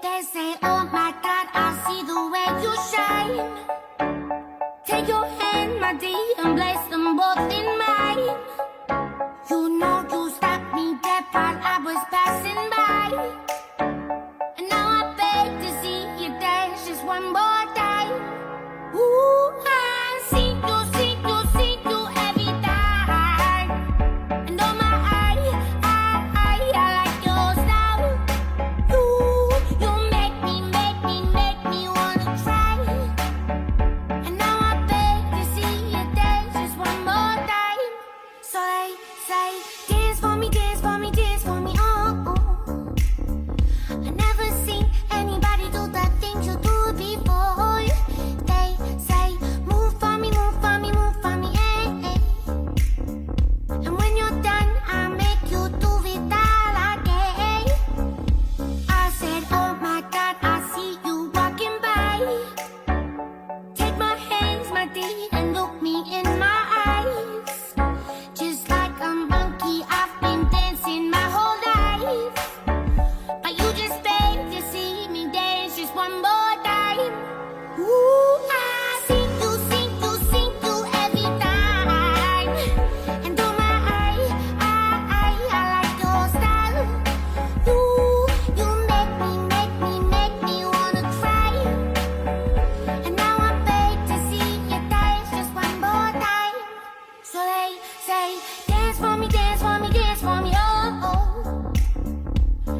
They say, oh my God, I see the way you shine. Take your hand, my dear, and place them both in mine. You know you stopped me dead while I was passing by. And now I beg to see you dance just one more time. Ooh, I see you, see you, see you every time. And oh my, I like your style. You make me wanna try. And now I beg to see you dance just one more time. So they say, dance for me, dance for me, dance for me, oh, oh. I never seen anybody do the things you do before. They say, move for me, move for me, move for me, eh, eh. And when you're done, I'll make you do it all again. I said, oh my God, I see you walking by. Take my hands, my dear, and look me in my eyes. Just like a monkey, I've been dancing my whole life. But you just beg to see me dance just one more time. Ooh, I see you, see you, see you every time. And oh my, I like your style. You make me wanna try. And now I beg to see you dance just one more time. So they say, dance for me, dance for me, dance for me, oh, oh.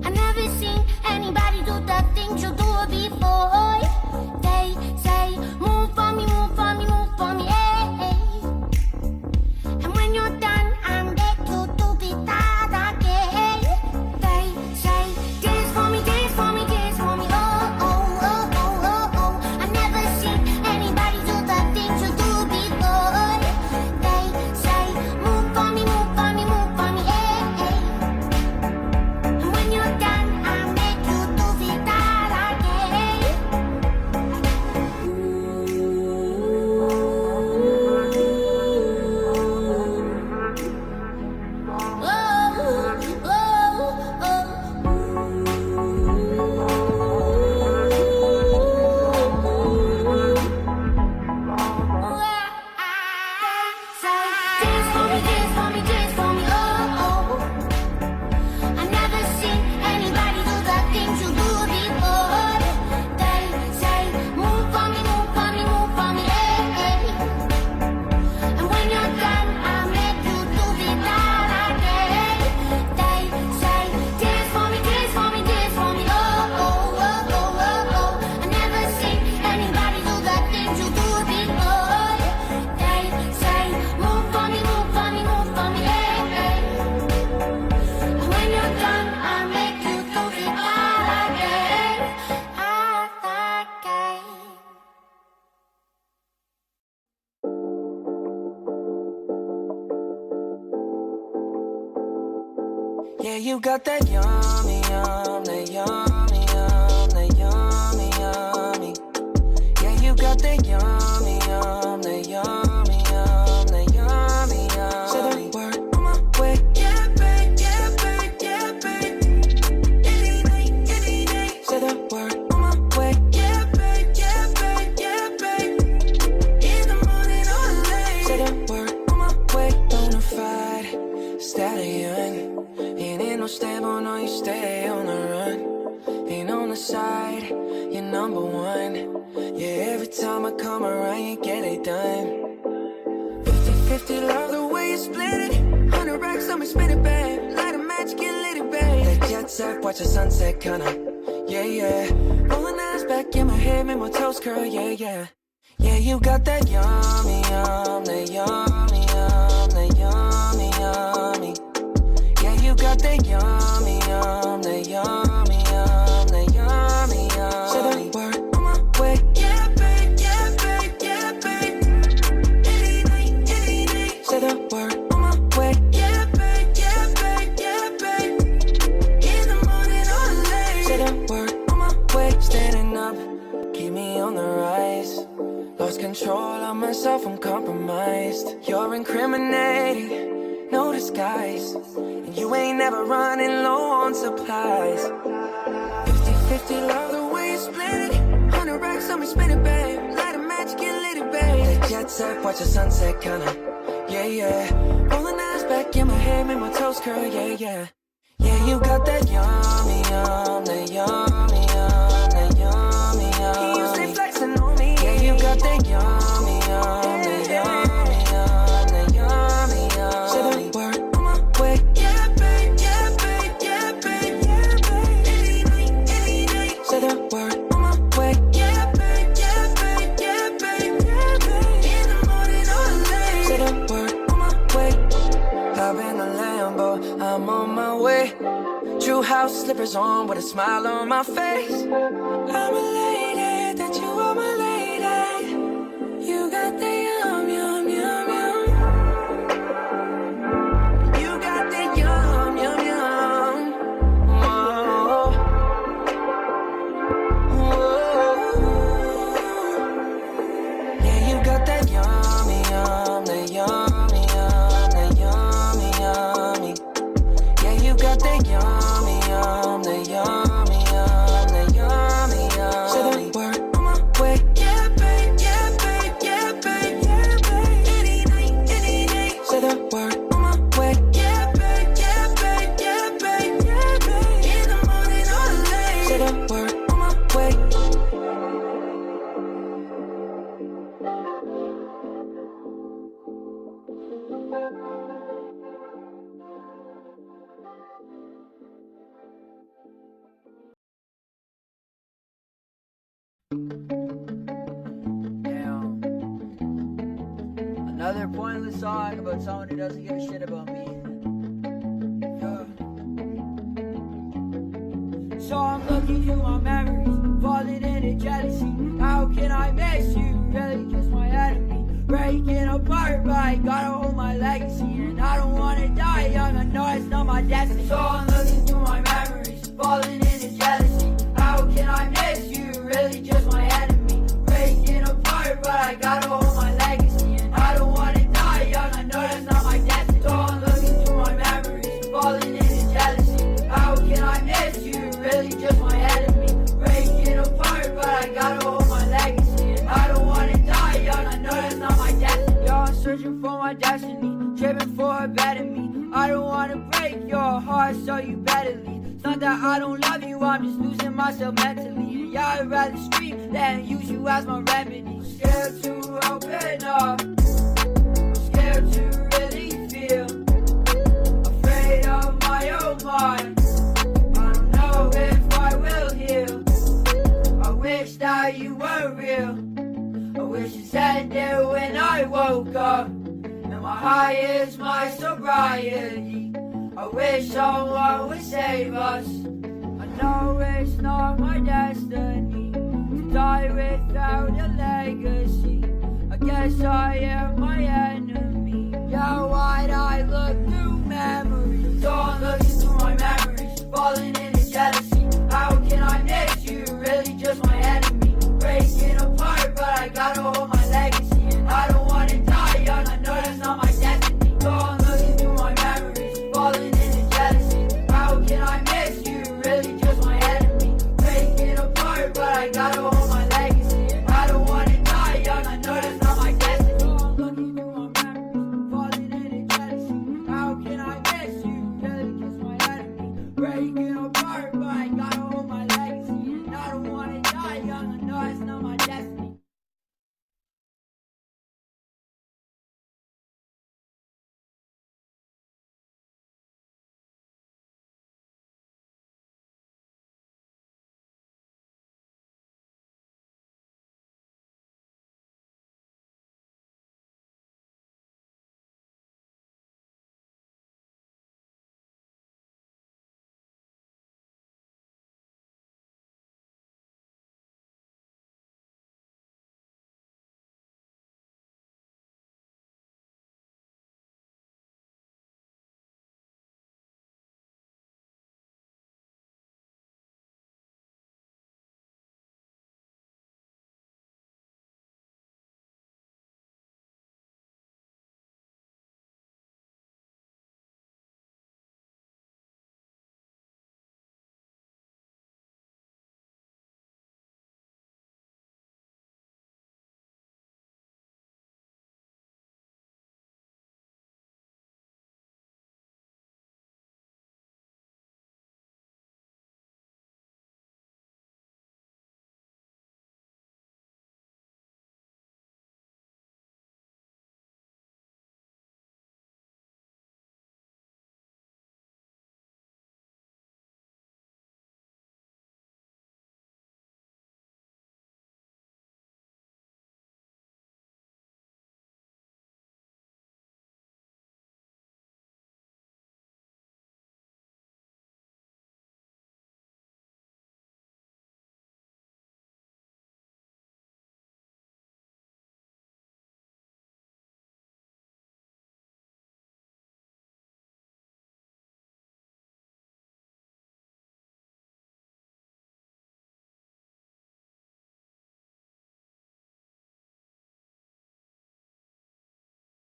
I never seen anybody do the things you do before. They say, move for me, move for me, move for me, eh, eh. And when you're done, I'll make you do it all again. They say, dance for me, dance for me, dance for me, oh, oh, oh, oh, oh, oh. I never seen anybody do the things you do before. They say, move for me, move for me, move for me, eh, eh. And when you're done, I'll make you do it all again. Dance for me, dance for me, dance for me, oh, oh. I never seen anybody do the things you do before. They say, move for me, move for me, move for me, eh, eh. And when you're done, I'll make you do it all again. They say, dance for me, dance for me, dance for me, oh, oh, oh, oh, oh, oh. I never seen anybody do the things you do before. They say, move for me, move for me, move for me, eh, eh. And when you're done, I'll make you do it all again, all again. Yeah, you got that yummy, yum, that yummy, yum, that yummy, yummy. Yeah, you got that yummy, yum, that yummy, yum, that yummy, yummy. Say the word on my way. Yeah, babe, yeah, babe, yeah, babe. Any night, any day. Say the word on my way. Yeah, babe, yeah, babe, yeah, babe. In the morning or late. Say the word on my way. Bonafide stallion. Ain't no stable, no, you stay on the run. Ain't on the side, you're number one. Yeah, every time I come around, you get it done. 50-50, love the way you split it. 100 racks, I'ma spin it, babe. Light a match, get lit, it, babe. That jet set, watch the sunset, kinda. Yeah, yeah. Rolling eyes back in my head, make my toes curl, yeah, yeah. Yeah, you got that yummy, yum, that yummy, yum, that yummy, yummy. Yeah, you got that yummy, yum, that yummy, yum, that yummy, yum. Say the word on my way. Yeah, babe, yeah, babe, yeah, babe. Any night, any day. Say the word on my way. Yeah, babe, yeah, babe, yeah, babe. In the morning or late. Say the word on my way. Standing up, keep me on the rise. Lost control of myself, I'm compromised. compromised. You're incriminating, no disguise. And you ain't never running low on supplies. 50-50, love the way you split it. 100 racks on me, spin it, babe. Light a match, get lit, it, babe. The jet set, watch the sunset, kinda. Yeah, yeah. Rolling eyes back in my head, make my toes curl, yeah, yeah. Yeah, you got that yummy, that yummy, that yummy, yummy. You stay flexing on me. Yeah, you got that yummy, that yummy, that yummy, yummy. Say the word on my way. Yeah, babe, yeah, babe, yeah, babe, yeah, babe. Any night. Say the word on my way. Yeah, babe, yeah, babe, yeah, babe, yeah, babe. In the morning or late. Say the word on my way. Hop in the Lambo, I'm on my way. True house slippers on with a smile on my face. I'm elated that you are my lady. You got the yum, yum, yum, yum. You got the yum, yum, yum. Whoa. Whoa. Yeah, you got that yummy, that yummy, that yummy, yummy. Yeah, you got that yummy, that yummy, that yummy, yummy. Say the word on my way. Yeah, babe, yeah, babe, yeah, babe, yeah, babe. Any night. Say the word on my way. Yeah, babe, yeah, babe, yeah, babe, yeah, babe. In the morning or late. Say the word on my way. Damn. Another pointless song about someone who doesn't give a shit about me. Yeah. So I'm looking through my memories, falling into jealousy. How can I miss you? Really just my enemy. Breaking apart, but I gotta hold my legacy. And I don't wanna die young, I know it's not my destiny. So I'm looking through my memories, falling into jealousy. How can I miss you? Really just my enemy. Breaking apart, but I gotta hold my legacy. And I don't wanna die young, I know that's not my destiny. So I'm looking through my memories, falling into jealousy. How can I miss you? Really just my enemy. Breaking apart, but I gotta hold my legacy. And I don't wanna die young, I know that's not my destiny. Yo, I'm searching for my destiny, tripping for a better me. I don't wanna break your heart, so you better leave. It's not that I don't love you, I'm just losing myself mentally. And yeah, I'd rather scream than use you as my remedy. I'm scared to open up, I'm scared to really feel, afraid of my own mind. I don't know if I will heal. I wish that you were real. I wish you said there when I woke up. And my high is my sobriety. I wish someone would save us. I know it's not my destiny to die without a legacy. I guess I am my enemy.